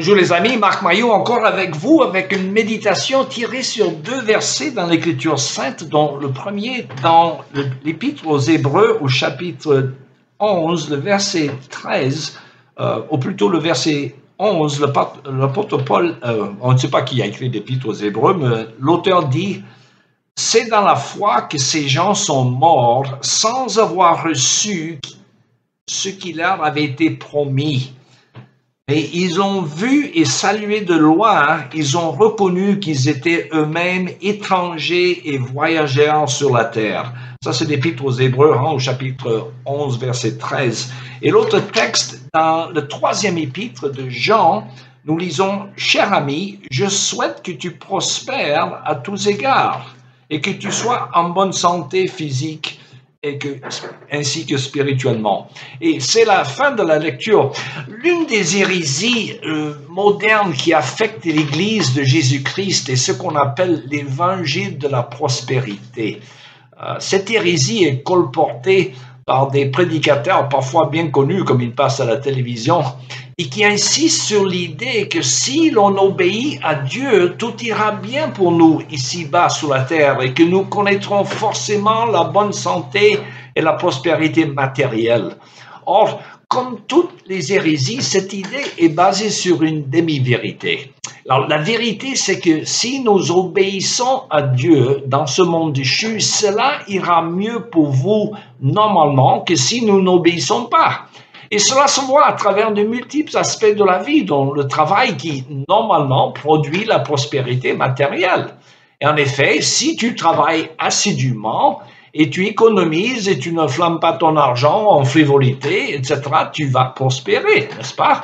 Bonjour les amis, Marc Maillot encore avec vous avec une méditation tirée sur deux versets dans l'Écriture sainte, dont le premier dans l'Épître aux Hébreux au chapitre 11, le verset 13, ou plutôt le verset 11, l'apôtre Paul, on ne sait pas qui a écrit l'Épître aux Hébreux, mais l'auteur dit « C'est dans la foi que ces gens sont morts sans avoir reçu ce qui leur avait été promis. » Et ils ont vu et salué de loin, ils ont reconnu qu'ils étaient eux-mêmes étrangers et voyageurs sur la terre. Ça, c'est l'Épître aux Hébreux, au chapitre 11, verset 13. Et l'autre texte, dans le troisième épître de Jean, nous lisons « Cher ami, je souhaite que tu prospères à tous égards et que tu sois en bonne santé physique ainsi que spirituellement. » Et c'est la fin de la lecture. L'une des hérésies modernes qui affecte l'Église de Jésus-Christ est ce qu'on appelle l'évangile de la prospérité. Cette hérésie est colportée par des prédicateurs parfois bien connus, comme ils passent à la télévision, et qui insistent sur l'idée que si l'on obéit à Dieu, tout ira bien pour nous ici-bas sur la terre et que nous connaîtrons forcément la bonne santé et la prospérité matérielle. Or, comme toutes les hérésies, cette idée est basée sur une demi-vérité. Alors, la vérité, c'est que si nous obéissons à Dieu dans ce monde déchu, cela ira mieux pour vous normalement que si nous n'obéissons pas. Et cela se voit à travers de multiples aspects de la vie, dont le travail qui, normalement, produit la prospérité matérielle. Et en effet, si tu travailles assidûment et tu économises et tu ne flammes pas ton argent en frivolité, etc., tu vas prospérer, n'est-ce pas?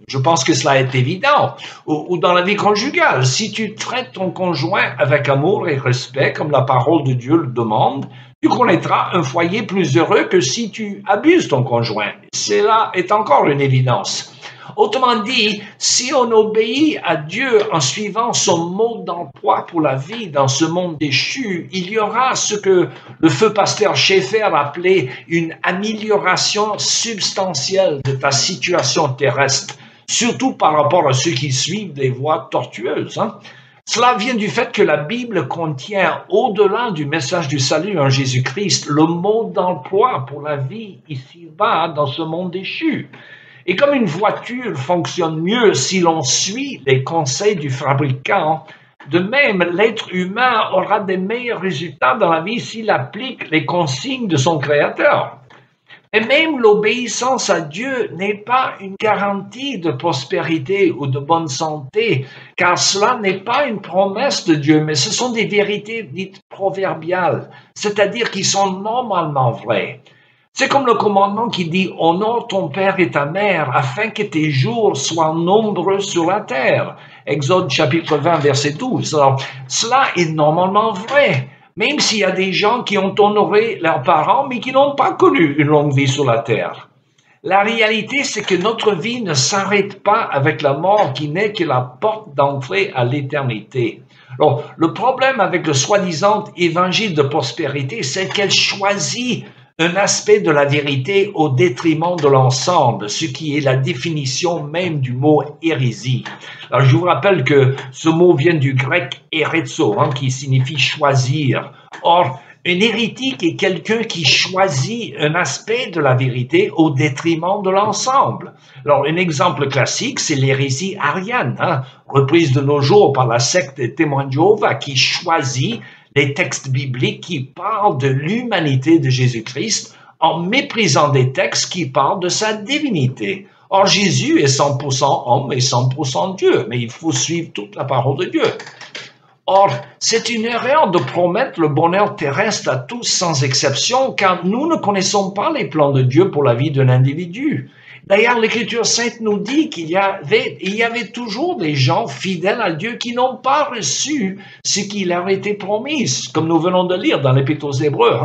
Je pense que cela est évident. Ou dans la vie conjugale, si tu traites ton conjoint avec amour et respect, comme la parole de Dieu le demande, tu connaîtras un foyer plus heureux que si tu abuses ton conjoint. Cela est encore une évidence. Autrement dit, si on obéit à Dieu en suivant son mode d'emploi pour la vie dans ce monde déchu, il y aura ce que le feu pasteur Schaeffer appelait une amélioration substantielle de ta situation terrestre, surtout par rapport à ceux qui suivent des voies tortueuses. Cela vient du fait que la Bible contient, au-delà du message du salut en Jésus-Christ, le mode d'emploi pour la vie ici-bas dans ce monde déchu. Et comme une voiture fonctionne mieux si l'on suit les conseils du fabricant, de même, l'être humain aura des meilleurs résultats dans la vie s'il applique les consignes de son Créateur. Et même l'obéissance à Dieu n'est pas une garantie de prospérité ou de bonne santé, car cela n'est pas une promesse de Dieu, mais ce sont des vérités dites proverbiales, c'est-à-dire qui sont normalement vraies. C'est comme le commandement qui dit « Honore ton père et ta mère, afin que tes jours soient nombreux sur la terre ». Exode chapitre 20, verset 12. Alors, cela est normalement vrai. Même s'il y a des gens qui ont honoré leurs parents, mais qui n'ont pas connu une longue vie sur la terre. La réalité, c'est que notre vie ne s'arrête pas avec la mort qui n'est que la porte d'entrée à l'éternité. Alors, le problème avec le soi-disant évangile de prospérité, c'est qu'elle choisit un aspect de la vérité au détriment de l'ensemble, ce qui est la définition même du mot hérésie. Alors, je vous rappelle que ce mot vient du grec hérézo, qui signifie choisir. Or, un hérétique est quelqu'un qui choisit un aspect de la vérité au détriment de l'ensemble. Alors, un exemple classique, c'est l'hérésie arienne, reprise de nos jours par la secte des témoins de Jéhovah, qui choisit les textes bibliques qui parlent de l'humanité de Jésus-Christ en méprisant des textes qui parlent de sa divinité. Or, Jésus est 100% homme et 100% Dieu, mais il faut suivre toute la parole de Dieu. Or, c'est une erreur de promettre le bonheur terrestre à tous sans exception, car nous ne connaissons pas les plans de Dieu pour la vie d'un individu. D'ailleurs, l'Écriture sainte nous dit qu'il y avait toujours des gens fidèles à Dieu qui n'ont pas reçu ce qui leur était promis, comme nous venons de lire dans l'Épître aux Hébreux.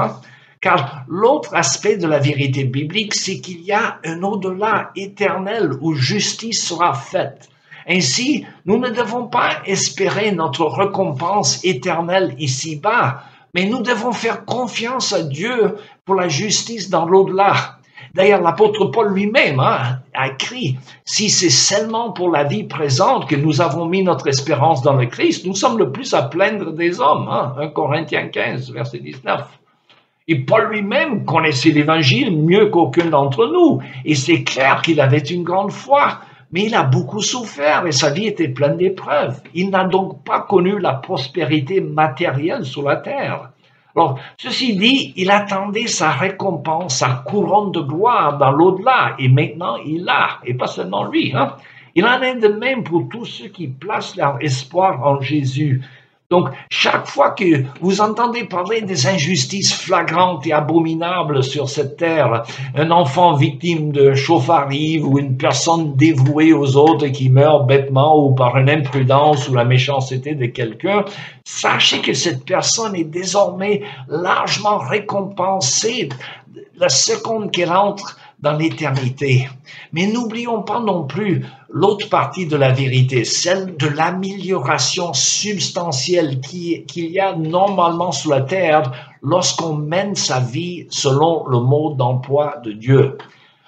Car l'autre aspect de la vérité biblique, c'est qu'il y a un au-delà éternel où justice sera faite. Ainsi, nous ne devons pas espérer notre récompense éternelle ici-bas, mais nous devons faire confiance à Dieu pour la justice dans l'au-delà. D'ailleurs, l'apôtre Paul lui-même a écrit, si c'est seulement pour la vie présente que nous avons mis notre espérance dans le Christ, nous sommes le plus à plaindre des hommes. 1 Corinthiens 15, verset 19. Et Paul lui-même connaissait l'Évangile mieux qu'aucun d'entre nous. Et c'est clair qu'il avait une grande foi. Mais il a beaucoup souffert et sa vie était pleine d'épreuves. Il n'a donc pas connu la prospérité matérielle sur la terre. Alors, ceci dit, il attendait sa récompense, sa couronne de gloire dans l'au-delà. Et maintenant, il l'a. Et pas seulement lui. Il en est de même pour tous ceux qui placent leur espoir en Jésus. Donc, chaque fois que vous entendez parler des injustices flagrantes et abominables sur cette terre, un enfant victime de chauffe-arrive ou une personne dévouée aux autres qui meurt bêtement ou par une imprudence ou la méchanceté de quelqu'un, sachez que cette personne est désormais largement récompensée la seconde qu'elle entre dans l'éternité. Mais n'oublions pas non plus l'autre partie de la vérité, celle de l'amélioration substantielle qu'il y a normalement sur la terre lorsqu'on mène sa vie selon le mode d'emploi de Dieu.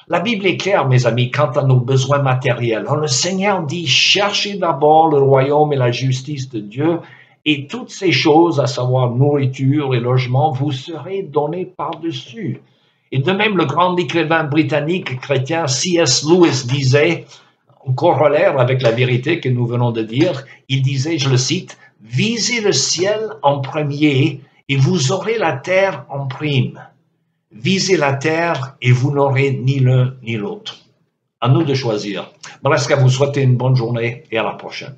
La Bible est claire, mes amis, quant à nos besoins matériels. Le Seigneur dit, cherchez d'abord le royaume et la justice de Dieu, et toutes ces choses, à savoir nourriture et logement, vous serez données par-dessus. Et de même, le grand écrivain britannique chrétien C.S. Lewis disait, en corollaire avec la vérité que nous venons de dire, il disait, je le cite, « Visez le ciel en premier et vous aurez la terre en prime. Visez la terre et vous n'aurez ni l'un ni l'autre. » À nous de choisir. Il me reste qu'à vous souhaiter une bonne journée et à la prochaine.